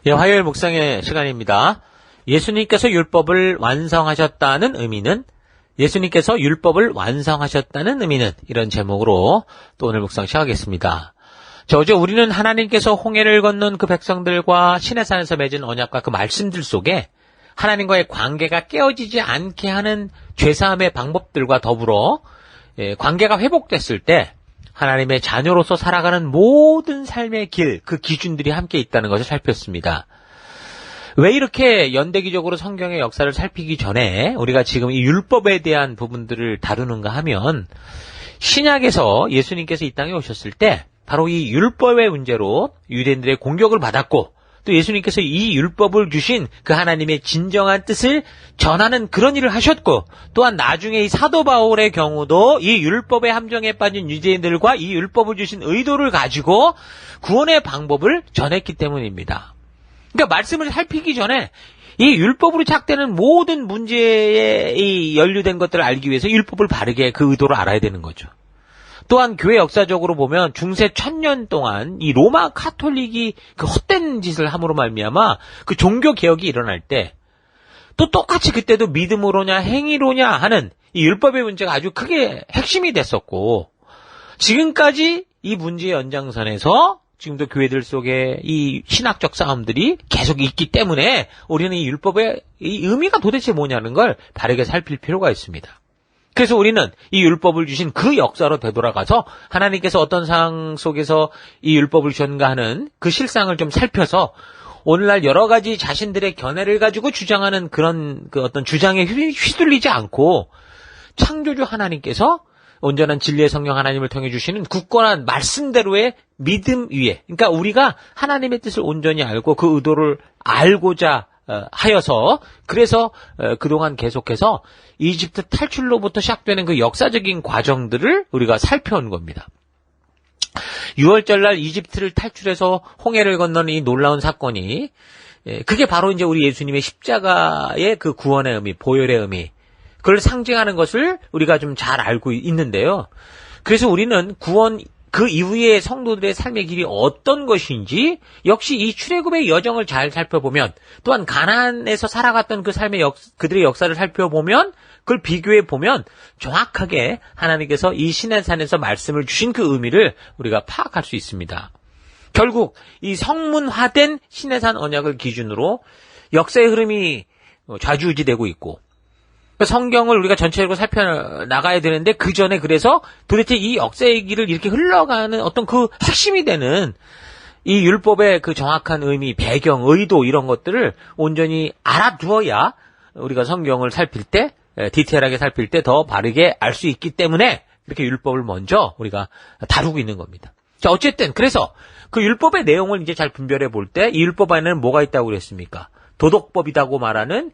예, 화요일 묵상의 시간입니다. 예수님께서 율법을 완성하셨다는 의미는 이런 제목으로 또 오늘 묵상 시작하겠습니다. 어제 우리는 하나님께서 홍해를 건넌 그 백성들과 시내산에서 맺은 언약과 그 말씀들 속에 하나님과의 관계가 깨어지지 않게 하는 죄사함의 방법들과 더불어 관계가 회복됐을 때 하나님의 자녀로서 살아가는 모든 삶의 길, 그 기준들이 함께 있다는 것을 살폈습니다. 왜 이렇게 연대기적으로 성경의 역사를 살피기 전에 우리가 지금 이 율법에 대한 부분들을 다루는가 하면 신약에서 예수님께서 이 땅에 오셨을 때 바로 이 율법의 문제로 유대인들의 공격을 받았고 또 예수님께서 이 율법을 주신 그 하나님의 진정한 뜻을 전하는 그런 일을 하셨고 또한 나중에 이 사도 바울의 경우도 이 율법의 함정에 빠진 유대인들과 이 율법을 주신 의도를 가지고 구원의 방법을 전했기 때문입니다. 그러니까 말씀을 살피기 전에 이 율법으로 착되는 모든 문제에 이 연루된 것들을 알기 위해서 율법을 바르게 그 의도를 알아야 되는 거죠. 또한 교회 역사적으로 보면 중세 1000년 동안 이 로마 카톨릭이 그 헛된 짓을 함으로 말미암아 그 종교 개혁이 일어날 때 또 똑같이 그때도 믿음으로냐 행위로냐 하는 이 율법의 문제가 아주 크게 핵심이 됐었고 지금까지 이 문제의 연장선에서 지금도 교회들 속에 이 신학적 싸움들이 계속 있기 때문에 우리는 이 율법의 이 의미가 도대체 뭐냐는 걸 바르게 살필 필요가 있습니다. 그래서 우리는 이 율법을 주신 그 역사로 되돌아가서 하나님께서 어떤 상황 속에서 이 율법을 주셨는가 하는 그 실상을 좀 살펴서 오늘날 여러 가지 자신들의 견해를 가지고 주장하는 그런 그 어떤 주장에 휘둘리지 않고 창조주 하나님께서 온전한 진리의 성령 하나님을 통해 주시는 굳건한 말씀대로의 믿음 위에 그러니까 우리가 하나님의 뜻을 온전히 알고 그 의도를 알고자 하여서 그래서 그동안 계속해서 이집트 탈출로부터 시작되는 그 역사적인 과정들을 우리가 살펴온 겁니다. 6월절날 이집트를 탈출해서 홍해를 건너는 이 놀라운 사건이 그게 바로 이제 우리 예수님의 십자가의 그 구원의 의미, 보혈의 의미 그걸 상징하는 것을 우리가 좀 잘 알고 있는데요. 그래서 우리는 구원 그 이후의 성도들의 삶의 길이 어떤 것인지 역시 이 출애굽의 여정을 잘 살펴보면 또한 가나안에서 살아갔던 그 삶의 그들의 역사를 살펴보면 그걸 비교해 보면 정확하게 하나님께서 이 시내산에서 말씀을 주신 그 의미를 우리가 파악할 수 있습니다. 결국 이 성문화된 시내산 언약을 기준으로 역사의 흐름이 좌지우지되고 있고 성경을 우리가 전체적으로 살펴나가야 되는데 그 전에 그래서 도대체 이 역사의 길을 이렇게 흘러가는 어떤 그 핵심이 되는 이 율법의 그 정확한 의미, 배경, 의도 이런 것들을 온전히 알아두어야 우리가 성경을 살필 때 디테일하게 살필 때 더 바르게 알 수 있기 때문에 이렇게 율법을 먼저 우리가 다루고 있는 겁니다. 자, 어쨌든 그래서 그 율법의 내용을 이제 잘 분별해 볼 때 이 율법 안에는 뭐가 있다고 그랬습니까? 도덕법이라고 말하는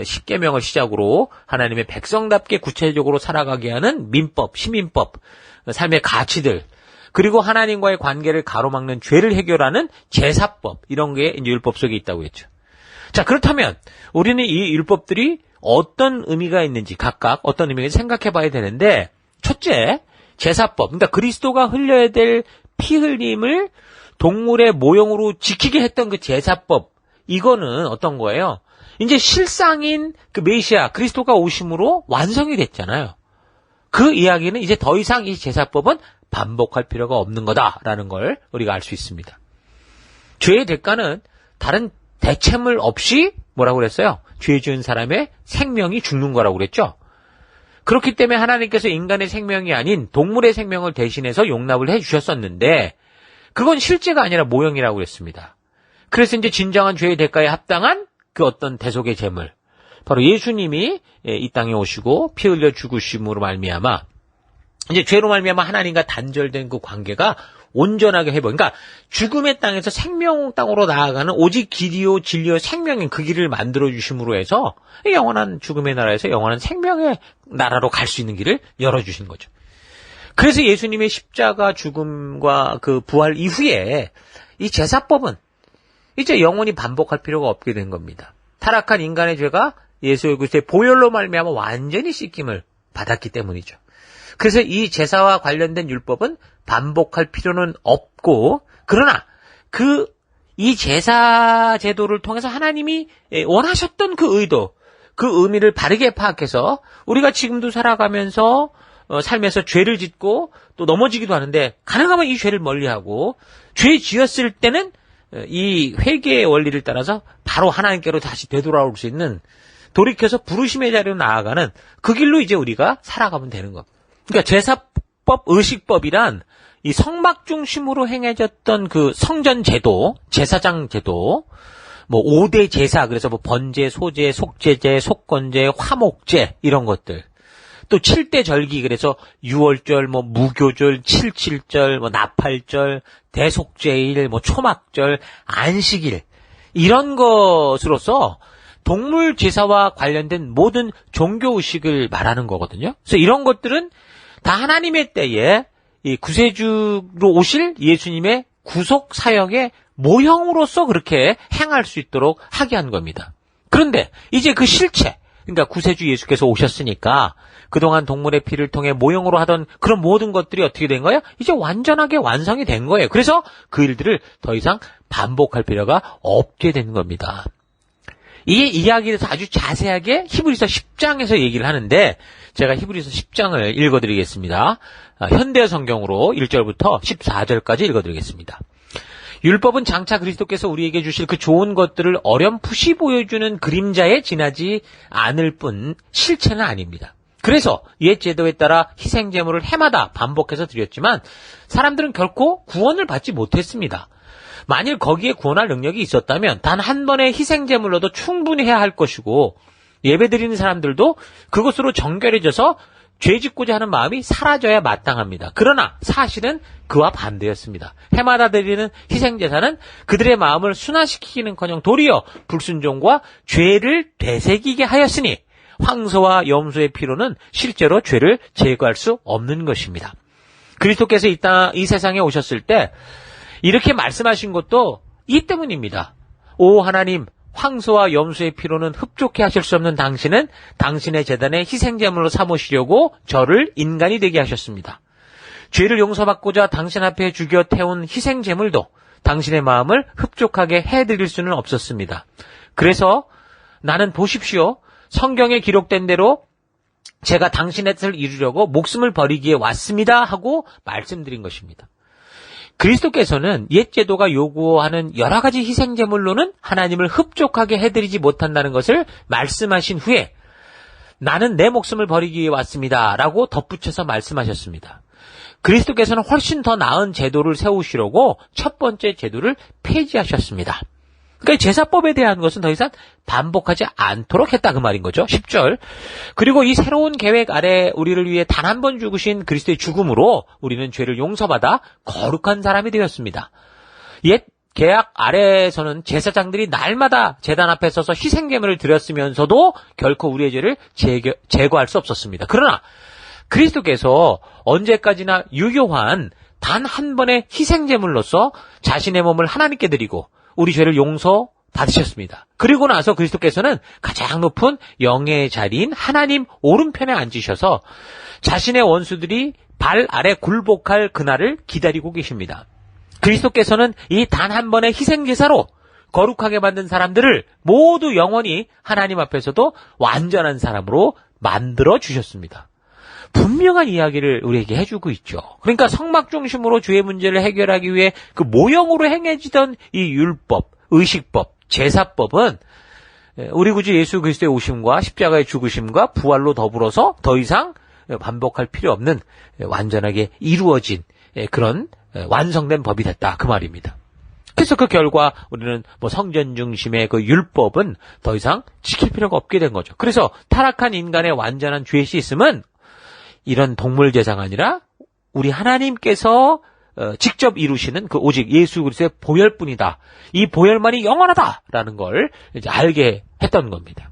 십계명을 시작으로 하나님의 백성답게 구체적으로 살아가게 하는 민법, 시민법, 삶의 가치들, 그리고 하나님과의 관계를 가로막는 죄를 해결하는 제사법 이런 게 이제 율법 속에 있다고 했죠. 자, 그렇다면 우리는 이 율법들이 어떤 의미가 있는지 각각 어떤 의미인지 생각해 봐야 되는데 첫째, 제사법, 그러니까 그리스도가 흘려야 될 피 흘림을 동물의 모형으로 지키게 했던 그 제사법 이거는 어떤 거예요? 이제 실상인 그 메시아 그리스도가 오심으로 완성이 됐잖아요. 그 이야기는 이제 더 이상 이 제사법은 반복할 필요가 없는 거다라는 걸 우리가 알 수 있습니다. 죄의 대가는 다른 대체물 없이 뭐라고 그랬어요? 죄 지은 사람의 생명이 죽는 거라고 그랬죠. 그렇기 때문에 하나님께서 인간의 생명이 아닌 동물의 생명을 대신해서 용납을 해주셨었는데 그건 실제가 아니라 모형이라고 그랬습니다. 그래서 이제 진정한 죄의 대가에 합당한 그 어떤 대속의 제물 바로 예수님이 이 땅에 오시고 피 흘려 죽으심으로 말미암아 이제 죄로 말미암아 하나님과 단절된 그 관계가 온전하게 회복. 그러니까 죽음의 땅에서 생명 땅으로 나아가는 오직 길이요 진리요 생명인 그 길을 만들어 주심으로 해서 영원한 죽음의 나라에서 영원한 생명의 나라로 갈 수 있는 길을 열어 주신 거죠. 그래서 예수님의 십자가 죽음과 그 부활 이후에 이 제사법은 이제 영원히 반복할 필요가 없게 된 겁니다. 타락한 인간의 죄가 예수의 그리스도의 보혈로 말미암아 완전히 씻김을 받았기 때문이죠. 그래서 이 제사와 관련된 율법은 반복할 필요는 없고 그러나 그 이 제사 제도를 통해서 하나님이 원하셨던 그 의도, 그 의미를 바르게 파악해서 우리가 지금도 살아가면서 삶에서 죄를 짓고 또 넘어지기도 하는데 가능하면 이 죄를 멀리하고 죄 지었을 때는 이 회개의 원리를 따라서 바로 하나님께로 다시 되돌아올 수 있는 돌이켜서 부르심의 자리로 나아가는 그 길로 이제 우리가 살아가면 되는 겁니다. 그러니까 제사법, 의식법이란 이 성막 중심으로 행해졌던 그 성전 제도, 제사장 제도, 뭐 5대 제사, 그래서 뭐 번제, 소제, 속제제, 속건제, 화목제 이런 것들. 또 7대 절기, 그래서 유월절, 뭐 무교절, 칠칠절, 뭐 나팔절, 대속제일, 뭐 초막절, 안식일 이런 것으로서 동물 제사와 관련된 모든 종교 의식을 말하는 거거든요. 그래서 이런 것들은 다 하나님의 때에 이 구세주로 오실 예수님의 구속 사역의 모형으로서 그렇게 행할 수 있도록 하게 한 겁니다. 그런데 이제 그 실체, 그러니까 구세주 예수께서 오셨으니까 그동안 동물의 피를 통해 모형으로 하던 그런 모든 것들이 어떻게 된 거예요? 이제 완전하게 완성이 된 거예요. 그래서 그 일들을 더 이상 반복할 필요가 없게 된 겁니다. 이 이야기에 대해서 아주 자세하게 히브리서 10장에서 얘기를 하는데 제가 히브리서 10장을 읽어드리겠습니다. 현대 성경으로 1절부터 14절까지 읽어드리겠습니다. 율법은 장차 그리스도께서 우리에게 주실 그 좋은 것들을 어렴풋이 보여주는 그림자에 지나지 않을 뿐 실체는 아닙니다. 그래서 옛 제도에 따라 희생제물을 해마다 반복해서 드렸지만 사람들은 결코 구원을 받지 못했습니다. 만일 거기에 구원할 능력이 있었다면 단 한 번의 희생제물로도 충분히 해야 할 것이고 예배드리는 사람들도 그것으로 정결해져서 죄짓고자 하는 마음이 사라져야 마땅합니다. 그러나 사실은 그와 반대였습니다. 해마다 드리는 희생제사는 그들의 마음을 순화시키기는커녕 도리어 불순종과 죄를 되새기게 하였으니 황소와 염소의 피로는 실제로 죄를 제거할 수 없는 것입니다. 그리스도께서 이 세상에 오셨을 때 이렇게 말씀하신 것도 이 때문입니다. 오 하나님, 황소와 염소의 피로는 흡족해 하실 수 없는 당신은 당신의 제단의 희생제물로 삼으시려고 저를 인간이 되게 하셨습니다. 죄를 용서받고자 당신 앞에 죽여 태운 희생제물도 당신의 마음을 흡족하게 해드릴 수는 없었습니다. 그래서 나는 보십시오. 성경에 기록된 대로 제가 당신의 뜻을 이루려고 목숨을 버리기에 왔습니다 하고 말씀드린 것입니다. 그리스도께서는 옛 제도가 요구하는 여러 가지 희생제물로는 하나님을 흡족하게 해드리지 못한다는 것을 말씀하신 후에 나는 내 목숨을 버리기 위해 왔습니다 라고 덧붙여서 말씀하셨습니다. 그리스도께서는 훨씬 더 나은 제도를 세우시려고 첫 번째 제도를 폐지하셨습니다. 그러니까 제사법에 대한 것은 더 이상 반복하지 않도록 했다 그 말인 거죠. 10절. 그리고 이 새로운 계획 아래 우리를 위해 단 한 번 죽으신 그리스도의 죽음으로 우리는 죄를 용서받아 거룩한 사람이 되었습니다. 옛 계약 아래에서는 제사장들이 날마다 제단 앞에 서서 희생제물을 드렸으면서도 결코 우리의 죄를 제거할 수 없었습니다. 그러나 그리스도께서 언제까지나 유효한 단 한 번의 희생제물로서 자신의 몸을 하나님께 드리고 우리 죄를 용서받으셨습니다. 그리고 나서 그리스도께서는 가장 높은 영예의 자리인 하나님 오른편에 앉으셔서 자신의 원수들이 발 아래 굴복할 그날을 기다리고 계십니다. 그리스도께서는 이 단 한 번의 희생제사로 거룩하게 만든 사람들을 모두 영원히 하나님 앞에서도 완전한 사람으로 만들어 주셨습니다. 분명한 이야기를 우리에게 해주고 있죠. 그러니까 성막 중심으로 죄의 문제를 해결하기 위해 그 모형으로 행해지던 이 율법, 의식법, 제사법은 우리 구주 예수 그리스도의 오심과 십자가의 죽으심과 부활로 더불어서 더 이상 반복할 필요 없는 완전하게 이루어진 그런 완성된 법이 됐다 그 말입니다. 그래서 그 결과 우리는 뭐 성전 중심의 그 율법은 더 이상 지킬 필요가 없게 된 거죠. 그래서 타락한 인간의 완전한 죄 씻음은 이런 동물 제사가 아니라 우리 하나님께서 직접 이루시는 그 오직 예수 그리스도의 보혈뿐이다. 이 보혈만이 영원하다라는 걸 이제 알게 했던 겁니다.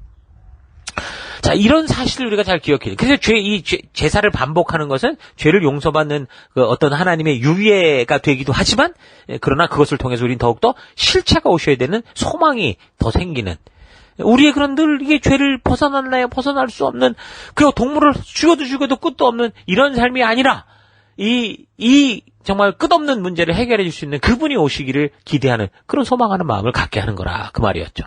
자, 이런 사실을 우리가 잘 기억해야 돼요. 그래서 제사를 반복하는 것은 죄를 용서받는 그 어떤 하나님의 유예가 되기도 하지만 그러나 그것을 통해서 우리는 더욱더 실체가 오셔야 되는 소망이 더 생기는 우리의 그런 늘 이게 죄를 벗어날 수 없는 그 동물을 죽여도 끝도 없는 이런 삶이 아니라 이 정말 끝없는 문제를 해결해 줄 수 있는 그분이 오시기를 기대하는 그런 소망하는 마음을 갖게 하는 거라 그 말이었죠.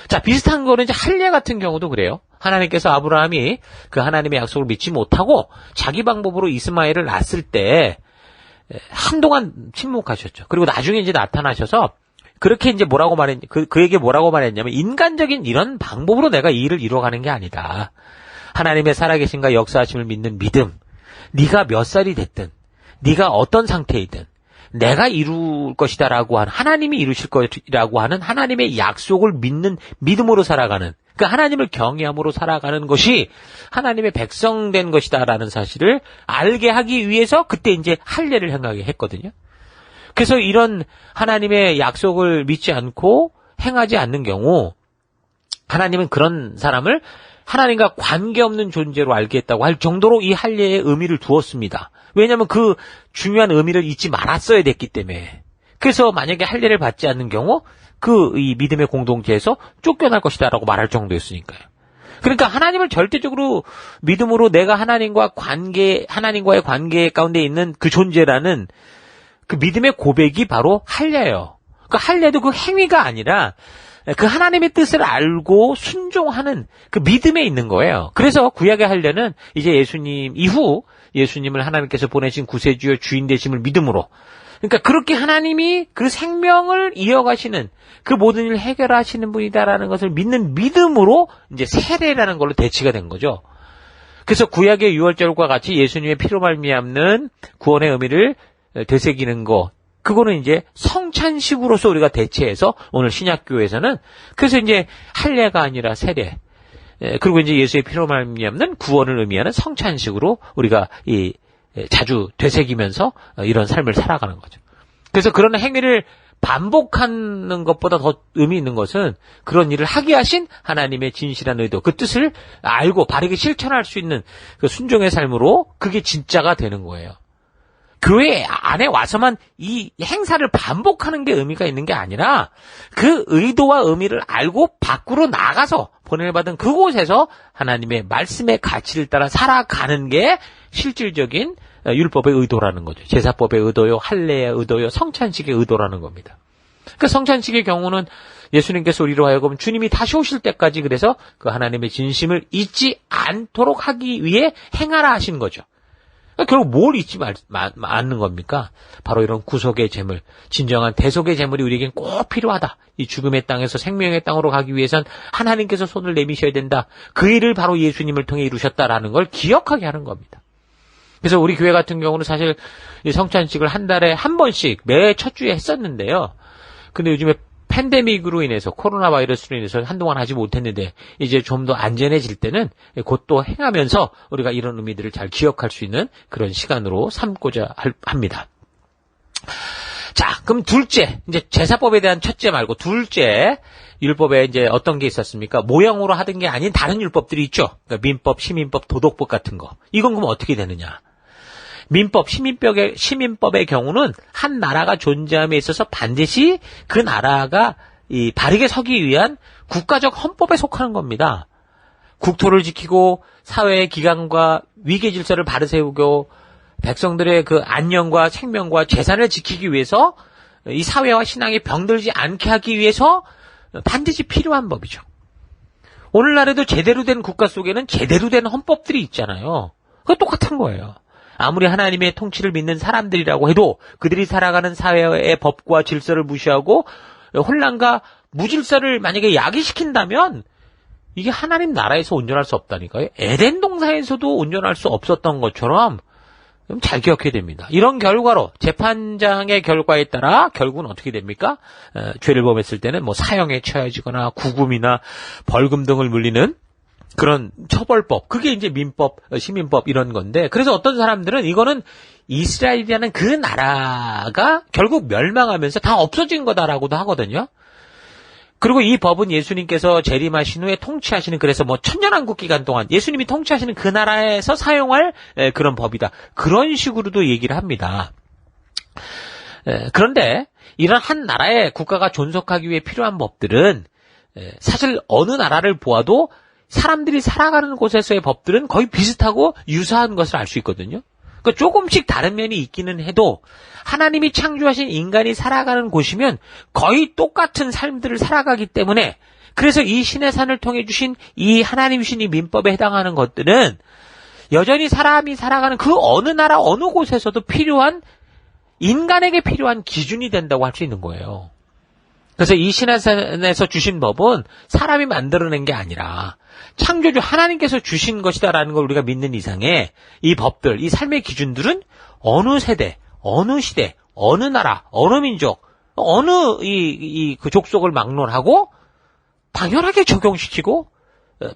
자, 비슷한 거는 이제 할례 같은 경우도 그래요. 하나님께서 아브라함이 그 하나님의 약속을 믿지 못하고 자기 방법으로 이스마엘을 낳았을 때 한동안 침묵하셨죠. 그리고 나중에 이제 나타나셔서 그렇게 이제 그에게 뭐라고 말했냐면 인간적인 이런 방법으로 내가 이 일을 이루어가는 게 아니다. 하나님의 살아계신과 역사하심을 믿는 믿음, 네가 몇 살이 됐든, 네가 어떤 상태이든 내가 이룰 것이다라고 하는 하나님이 이루실 것이라고 하는 하나님의 약속을 믿는 믿음으로 살아가는 그 하나님을 경외함으로 살아가는 것이 하나님의 백성된 것이다라는 사실을 알게 하기 위해서 그때 이제 할례를 행하게 했거든요. 그래서 이런 하나님의 약속을 믿지 않고 행하지 않는 경우 하나님은 그런 사람을 하나님과 관계없는 존재로 알겠다고 할 정도로 이 할례의 의미를 두었습니다. 왜냐하면 그 중요한 의미를 잊지 말았어야 됐기 때문에. 그래서 만약에 할례를 받지 않는 경우 이 믿음의 공동체에서 쫓겨날 것이다라고 말할 정도였으니까요. 그러니까 하나님을 절대적으로 믿음으로 내가 하나님과의 관계 가운데 있는 그 존재라는 그 믿음의 고백이 바로 할례예요. 그 할례도 그 행위가 아니라 그 하나님의 뜻을 알고 순종하는 그 믿음에 있는 거예요. 그래서 구약의 할례는 이제 예수님 이후 예수님을 하나님께서 보내신 구세주여 주인 되심을 믿음으로, 그러니까 그렇게 하나님이 그 생명을 이어가시는 그 모든 일을 해결하시는 분이다라는 것을 믿는 믿음으로 이제 세례라는 걸로 대치가 된 거죠. 그래서 구약의 유월절과 같이 예수님의 피로 말미암는 구원의 의미를 되새기는 거, 그거는 이제 성찬식으로서 우리가 대체해서 오늘 신약교회에서는 그래서 이제 할례가 아니라 세례, 그리고 이제 예수의 피로 말미암는 구원을 의미하는 성찬식으로 우리가 자주 되새기면서 이런 삶을 살아가는 거죠. 그래서 그런 행위를 반복하는 것보다 더 의미 있는 것은 그런 일을 하게 하신 하나님의 진실한 의도, 그 뜻을 알고 바르게 실천할 수 있는 그 순종의 삶으로 그게 진짜가 되는 거예요. 교회 안에 와서만 이 행사를 반복하는 게 의미가 있는 게 아니라 그 의도와 의미를 알고 밖으로 나가서 보내받은 그곳에서 하나님의 말씀의 가치를 따라 살아가는 게 실질적인 율법의 의도라는 거죠. 제사법의 의도요, 할례의 의도요, 성찬식의 의도라는 겁니다. 그 성찬식의 경우는 예수님께서 우리로 하여금 주님이 다시 오실 때까지 그래서 그 하나님의 진심을 잊지 않도록 하기 위해 행하라 하신 거죠. 결국 뭘 잊지 않는 겁니까? 바로 이런 구속의 제물, 진정한 대속의 제물이 우리에겐 꼭 필요하다. 이 죽음의 땅에서 생명의 땅으로 가기 위해선 하나님께서 손을 내미셔야 된다. 그 일을 바로 예수님을 통해 이루셨다라는 걸 기억하게 하는 겁니다. 그래서 우리 교회 같은 경우는 사실 이 성찬식을 한 달에 한 번씩 매 첫 주에 했었는데요. 근데 요즘에 팬데믹으로 인해서 코로나 바이러스로 인해서 한동안 하지 못했는데 이제 좀 더 안전해질 때는 곧 또 행하면서 우리가 이런 의미들을 잘 기억할 수 있는 그런 시간으로 삼고자 합니다. 자, 그럼 둘째, 이제 제사법에 대한 첫째 말고 둘째 율법에 이제 어떤 게 있었습니까? 모형으로 하던 게 아닌 다른 율법들이 있죠. 그러니까 민법, 시민법, 도덕법 같은 거. 이건 그럼 어떻게 되느냐? 민법, 시민법의 경우는 한 나라가 존재함에 있어서 반드시 그 나라가 바르게 서기 위한 국가적 헌법에 속하는 겁니다. 국토를 지키고 사회의 기강과 위계 질서를 바로 세우고 백성들의 그 안녕과 생명과 재산을 지키기 위해서 이 사회와 신앙이 병들지 않게 하기 위해서 반드시 필요한 법이죠. 오늘날에도 제대로 된 국가 속에는 제대로 된 헌법들이 있잖아요. 그거 똑같은 거예요. 아무리 하나님의 통치를 믿는 사람들이라고 해도 그들이 살아가는 사회의 법과 질서를 무시하고 혼란과 무질서를 만약에 야기시킨다면 이게 하나님 나라에서 온전할 수 없다니까요. 에덴 동산에서도 온전할 수 없었던 것처럼 잘 기억해야 됩니다. 이런 결과로 재판장의 결과에 따라 결국은 어떻게 됩니까? 죄를 범했을 때는 뭐 사형에 처해지거나 구금이나 벌금 등을 물리는 그런 처벌법, 그게 이제 민법, 시민법 이런 건데, 그래서 어떤 사람들은 이거는 이스라엘이라는 그 나라가 결국 멸망하면서 다 없어진 거다라고도 하거든요. 그리고 이 법은 예수님께서 재림하신 후에 통치하시는, 그래서 뭐 천년왕국 기간 동안 예수님이 통치하시는 그 나라에서 사용할 그런 법이다. 그런 식으로도 얘기를 합니다. 그런데 이런 한 나라의 국가가 존속하기 위해 필요한 법들은 사실 어느 나라를 보아도 사람들이 살아가는 곳에서의 법들은 거의 비슷하고 유사한 것을 알 수 있거든요. 그 조금씩 다른 면이 있기는 해도 하나님이 창조하신 인간이 살아가는 곳이면 거의 똑같은 삶들을 살아가기 때문에 그래서 이 신의 산을 통해 주신 이 하나님 주신 이 민법에 해당하는 것들은 여전히 사람이 살아가는 그 어느 나라 어느 곳에서도 필요한 인간에게 필요한 기준이 된다고 할 수 있는 거예요. 그래서 이 신의 산에서 주신 법은 사람이 만들어낸 게 아니라 창조주 하나님께서 주신 것이다라는 걸 우리가 믿는 이상에 이 법들, 이 삶의 기준들은 어느 세대, 어느 시대, 어느 나라, 어느 민족, 어느 그 족속을 막론하고 당연하게 적용시키고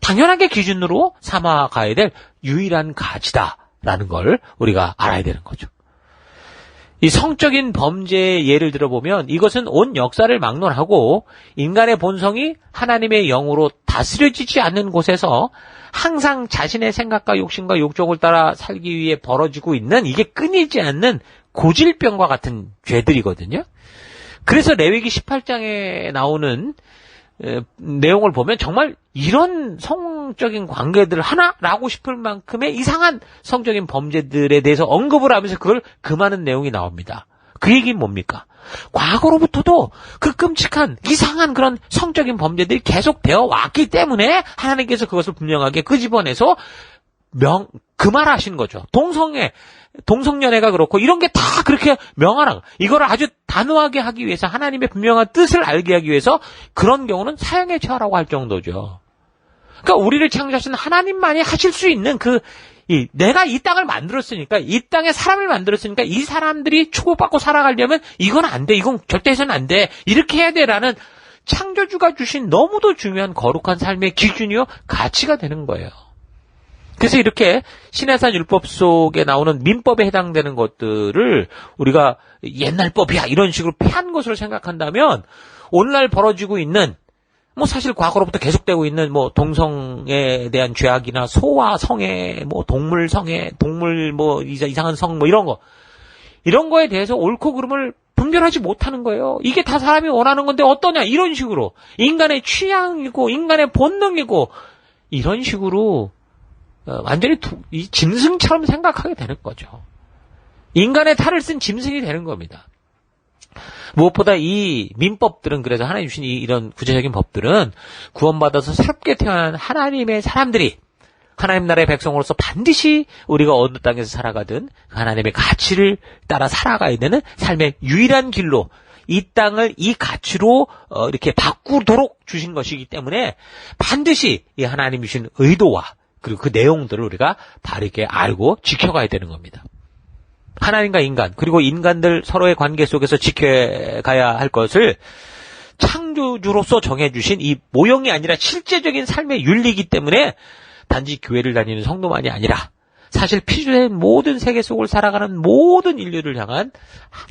당연하게 기준으로 삼아가야 될 유일한 가치다라는 걸 우리가 알아야 되는 거죠. 이 성적인 범죄의 예를 들어보면 이것은 온 역사를 막론하고 인간의 본성이 하나님의 영으로 다스려지지 않는 곳에서 항상 자신의 생각과 욕심과 욕정을 따라 살기 위해 벌어지고 있는 이게 끊이지 않는 고질병과 같은 죄들이거든요. 그래서 레위기 18장에 나오는 내용을 보면 정말 이런 성적인 관계들 하나라고 싶을 만큼의 이상한 성적인 범죄들에 대해서 언급을 하면서 그걸 금하는 내용이 나옵니다. 그 얘기는 뭡니까? 과거로부터도 그 끔찍한 이상한 그런 성적인 범죄들이 계속되어 왔기 때문에 하나님께서 그것을 분명하게 끄집어내서 금하라신 거죠. 동성연애가 그렇고 이런 게 다 그렇게 명하라. 이걸 아주 단호하게 하기 위해서 하나님의 분명한 뜻을 알게 하기 위해서 그런 경우는 사형에 처하라고 할 정도죠. 그러니까 우리를 창조하신 하나님만이 하실 수 있는 내가 이 땅을 만들었으니까 이 땅에 사람을 만들었으니까 이 사람들이 축복받고 살아가려면 이건 안 돼. 이건 절대 해서는 안 돼. 이렇게 해야 돼라는 창조주가 주신 너무도 중요한 거룩한 삶의 기준이요 가치가 되는 거예요. 그래서 이렇게 신해산 율법 속에 나오는 민법에 해당되는 것들을 우리가 옛날 법이야 이런 식으로 피한 것으로 생각한다면 오늘날 벌어지고 있는 사실 과거로부터 계속되고 있는 동성에 대한 죄악이나 소와 성애 동물 성애 동물 이상한 성 이런 거에 대해서 옳고 그름을 분별하지 못하는 거예요. 이게 다 사람이 원하는 건데 어떠냐 이런 식으로 인간의 취향이고 인간의 본능이고 이런 식으로 완전히 이 짐승처럼 생각하게 되는 거죠. 인간의 탈을 쓴 짐승이 되는 겁니다. 무엇보다 이 민법들은 그래서 하나님 주신 이런 구체적인 법들은 구원받아서 새롭게 태어난 하나님의 사람들이 하나님 나라의 백성으로서 반드시 우리가 어느 땅에서 살아가든 하나님의 가치를 따라 살아가야 되는 삶의 유일한 길로 이 땅을 이 가치로 이렇게 바꾸도록 주신 것이기 때문에 반드시 이 하나님 주신 의도와 그리고 그 내용들을 우리가 바르게 알고 지켜가야 되는 겁니다. 하나님과 인간, 그리고 인간들 서로의 관계 속에서 지켜가야 할 것을 창조주로서 정해주신 이 모형이 아니라 실제적인 삶의 윤리이기 때문에 단지 교회를 다니는 성도만이 아니라 사실 피조된 모든 세계 속을 살아가는 모든 인류를 향한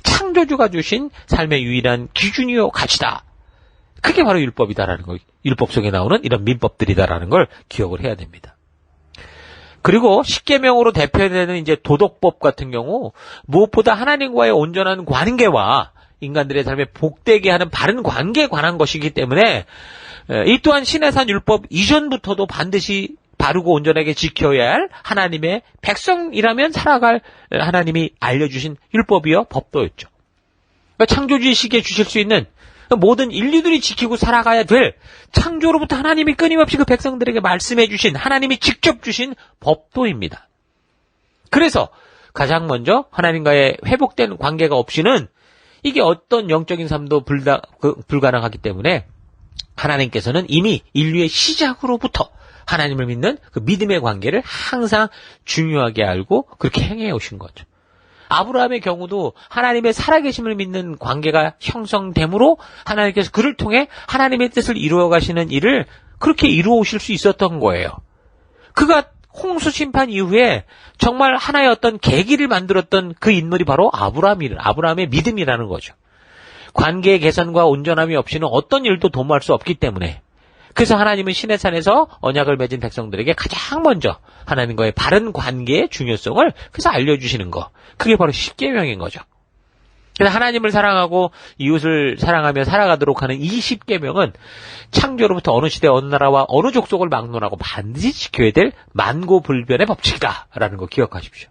창조주가 주신 삶의 유일한 기준이요 가치다. 그게 바로 율법이다라는 거, 율법 속에 나오는 이런 민법들이다라는 걸 기억을 해야 됩니다. 그리고 십계명으로 대표되는 이제 도덕법 같은 경우 무엇보다 하나님과의 온전한 관계와 인간들의 삶에 복되게 하는 바른 관계에 관한 것이기 때문에 이 또한 신해산 율법 이전부터도 반드시 바르고 온전하게 지켜야 할 하나님의 백성이라면 살아갈 하나님이 알려주신 율법이요 법도였죠. 그러니까 창조주의 시기에 주실 수 있는 모든 인류들이 지키고 살아가야 될 창조로부터 하나님이 끊임없이 그 백성들에게 말씀해 주신 하나님이 직접 주신 법도입니다. 그래서 가장 먼저 하나님과의 회복된 관계가 없이는 이게 어떤 영적인 삶도 불가능하기 때문에 하나님께서는 이미 인류의 시작으로부터 하나님을 믿는 그 믿음의 관계를 항상 중요하게 알고 그렇게 행해 오신 거죠. 아브라함의 경우도 하나님의 살아계심을 믿는 관계가 형성되므로 하나님께서 그를 통해 하나님의 뜻을 이루어 가시는 일을 그렇게 이루어 오실 수 있었던 거예요. 그가 홍수 심판 이후에 정말 하나의 어떤 계기를 만들었던 그 인물이 바로 아브라함의 믿음이라는 거죠. 관계의 개선과 온전함이 없이는 어떤 일도 도모할 수 없기 때문에 그래서 하나님은 시내산에서 언약을 맺은 백성들에게 가장 먼저 하나님과의 바른 관계의 중요성을 그래서 알려주시는 거. 그게 바로 십계명인 거죠. 그래서 하나님을 사랑하고 이웃을 사랑하며 살아가도록 하는 이 십계명은 창조로부터 어느 시대 어느 나라와 어느 족속을 막론하고 반드시 지켜야 될 만고불변의 법칙이다라는 거 기억하십시오.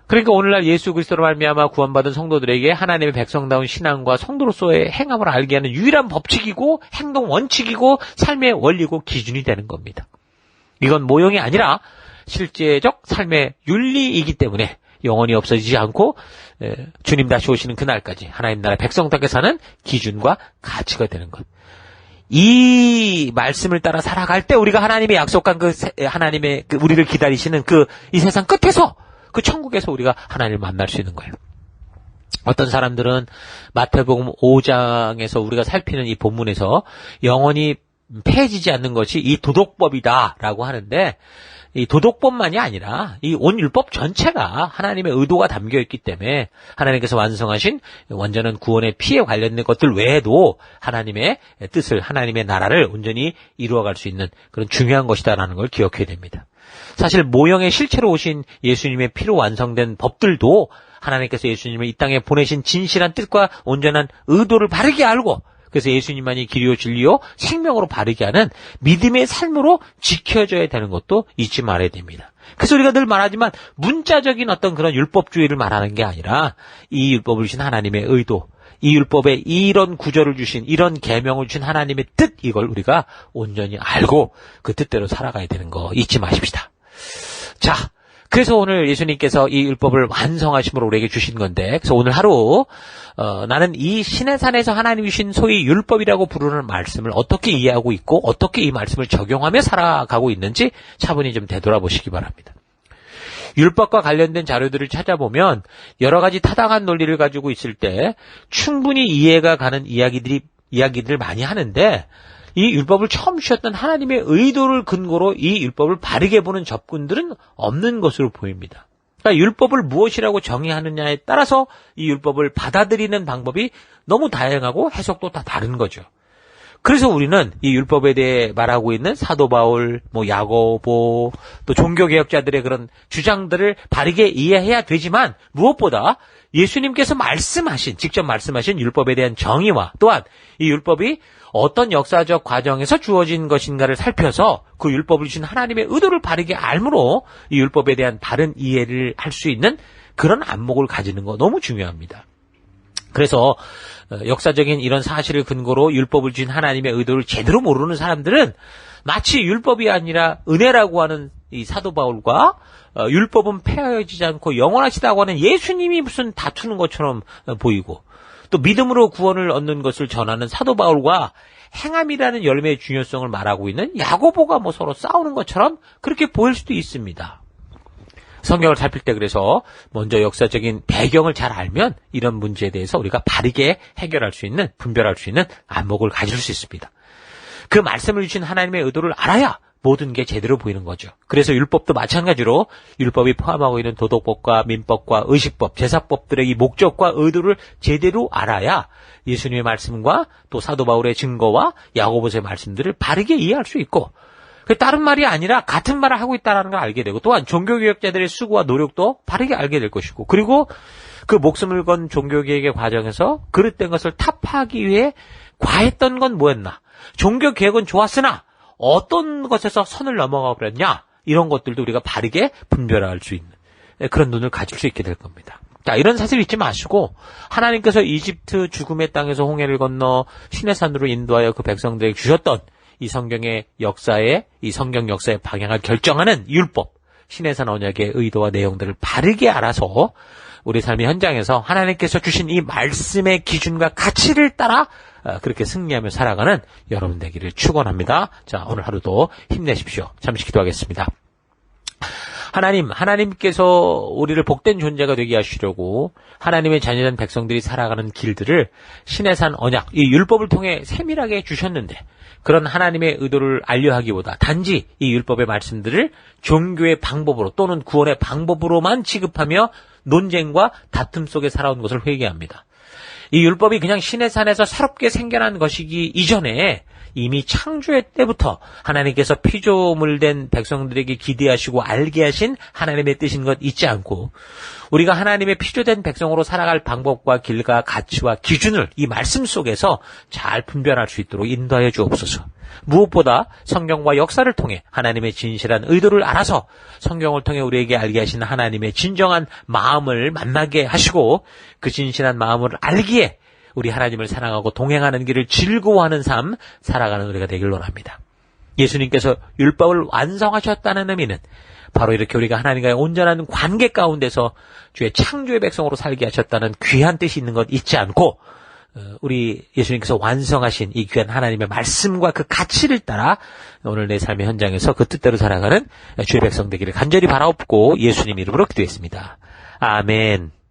그러니까 오늘날 예수 그리스도로 말미암아 구원받은 성도들에게 하나님의 백성다운 신앙과 성도로서의 행함을 알게 하는 유일한 법칙이고 행동 원칙이고 삶의 원리고 기준이 되는 겁니다. 이건 모형이 아니라 실제적 삶의 윤리이기 때문에 영원히 없어지지 않고 주님 다시 오시는 그날까지 하나님 나라 백성답게 사는 기준과 가치가 되는 것. 이 말씀을 따라 살아갈 때 우리가 하나님의 약속한 하나님의 우리를 기다리시는 이 세상 끝에서 그 천국에서 우리가 하나님을 만날 수 있는 거예요. 어떤 사람들은 마태복음 5장에서 우리가 살피는 이 본문에서 영원히 폐해지지 않는 것이 이 도덕법이다라고 하는데 이 도덕법만이 아니라 이 온 율법 전체가 하나님의 의도가 담겨 있기 때문에 하나님께서 완성하신 완전한 구원의 피에 관련된 것들 외에도 하나님의 뜻을 하나님의 나라를 온전히 이루어갈 수 있는 그런 중요한 것이다라는 걸 기억해야 됩니다. 사실 모형의 실체로 오신 예수님의 피로 완성된 법들도 하나님께서 예수님을 이 땅에 보내신 진실한 뜻과 온전한 의도를 바르게 알고 그래서 예수님만이 길이요 진리요 생명으로 바르게 하는 믿음의 삶으로 지켜져야 되는 것도 잊지 말아야 됩니다. 그래서 우리가 늘 말하지만 문자적인 어떤 그런 율법주의를 말하는 게 아니라 이 율법을 주신 하나님의 의도, 이 율법에 이런 구절을 주신 이런 계명을 주신 하나님의 뜻 이걸 우리가 온전히 알고 그 뜻대로 살아가야 되는 거 잊지 마십시다. 자, 그래서 오늘 예수님께서 이 율법을 완성하심으로 우리에게 주신 건데 그래서 오늘 하루 나는 이 시내산에서 하나님이 주신 소위 율법이라고 부르는 말씀을 어떻게 이해하고 있고 어떻게 이 말씀을 적용하며 살아가고 있는지 차분히 좀 되돌아보시기 바랍니다. 율법과 관련된 자료들을 찾아보면 여러 가지 타당한 논리를 가지고 있을 때 충분히 이해가 가는 이야기들을 많이 하는데 이 율법을 처음 주셨던 하나님의 의도를 근거로 이 율법을 바르게 보는 접근들은 없는 것으로 보입니다. 그러니까 율법을 무엇이라고 정의하느냐에 따라서 이 율법을 받아들이는 방법이 너무 다양하고 해석도 다 다른 거죠. 그래서 우리는 이 율법에 대해 말하고 있는 사도 바울, 야고보, 또 종교개혁자들의 그런 주장들을 바르게 이해해야 되지만 무엇보다 예수님께서 직접 말씀하신 율법에 대한 정의와 또한 이 율법이 어떤 역사적 과정에서 주어진 것인가를 살펴서 그 율법을 주신 하나님의 의도를 바르게 알므로 이 율법에 대한 바른 이해를 할 수 있는 그런 안목을 가지는 거 너무 중요합니다. 그래서 역사적인 이런 사실을 근거로 율법을 주신 하나님의 의도를 제대로 모르는 사람들은 마치 율법이 아니라 은혜라고 하는 이 사도 바울과 율법은 폐하여지지 않고 영원하시다고 하는 예수님이 무슨 다투는 것처럼 보이고 또 믿음으로 구원을 얻는 것을 전하는 사도 바울과 행함이라는 열매의 중요성을 말하고 있는 야고보가 서로 싸우는 것처럼 그렇게 보일 수도 있습니다. 성경을 살필 때 그래서 먼저 역사적인 배경을 잘 알면 이런 문제에 대해서 우리가 바르게 해결할 수 있는, 분별할 수 있는 안목을 가질 수 있습니다. 그 말씀을 주신 하나님의 의도를 알아야 모든 게 제대로 보이는 거죠. 그래서 율법도 마찬가지로 율법이 포함하고 있는 도덕법과 민법과 의식법, 제사법들의 이 목적과 의도를 제대로 알아야 예수님의 말씀과 또 사도 바울의 증거와 야고보서의 말씀들을 바르게 이해할 수 있고 다른 말이 아니라 같은 말을 하고 있다는 걸 알게 되고 또한 종교개혁자들의 수고와 노력도 바르게 알게 될 것이고 그리고 그 목숨을 건 종교개혁의 과정에서 그릇된 것을 타파하기 위해 과했던 건 뭐였나? 종교개혁은 좋았으나 어떤 것에서 선을 넘어가 버렸냐? 이런 것들도 우리가 바르게 분별할 수 있는 그런 눈을 가질 수 있게 될 겁니다. 자, 이런 사실 잊지 마시고 하나님께서 이집트 죽음의 땅에서 홍해를 건너 시내산으로 인도하여 그 백성들에게 주셨던 이 성경의 역사에 이 성경 역사의 방향을 결정하는 율법, 시내산 언약의 의도와 내용들을 바르게 알아서 우리 삶의 현장에서 하나님께서 주신 이 말씀의 기준과 가치를 따라 그렇게 승리하며 살아가는 여러분 되기를 축원합니다. 자, 오늘 하루도 힘내십시오. 잠시 기도하겠습니다. 하나님께서 우리를 복된 존재가 되게 하시려고 하나님의 자녀된 백성들이 살아가는 길들을 시내산 언약, 이 율법을 통해 세밀하게 주셨는데 그런 하나님의 의도를 알려하기보다 단지 이 율법의 말씀들을 종교의 방법으로 또는 구원의 방법으로만 취급하며 논쟁과 다툼 속에 살아온 것을 회개합니다. 이 율법이 그냥 시내산에서 새롭게 생겨난 것이기 이전에 이미 창조의 때부터 하나님께서 피조물 된 백성들에게 기대하시고 알게 하신 하나님의 뜻인 것 잊지 않고 우리가 하나님의 피조된 백성으로 살아갈 방법과 길과 가치와 기준을 이 말씀 속에서 잘 분별할 수 있도록 인도하여 주옵소서. 무엇보다 성경과 역사를 통해 하나님의 진실한 의도를 알아서 성경을 통해 우리에게 알게 하신 하나님의 진정한 마음을 만나게 하시고 그 진실한 마음을 알기에 우리 하나님을 사랑하고 동행하는 길을 즐거워하는 삶 살아가는 우리가 되길 원합니다. 예수님께서 율법을 완성하셨다는 의미는 바로 이렇게 우리가 하나님과의 온전한 관계 가운데서 주의 창조의 백성으로 살게 하셨다는 귀한 뜻이 있는 것 잊지 않고 우리 예수님께서 완성하신 이 귀한 하나님의 말씀과 그 가치를 따라 오늘 내 삶의 현장에서 그 뜻대로 살아가는 주의 백성 되기를 간절히 바라옵고 예수님 이름으로 기도했습니다. 아멘.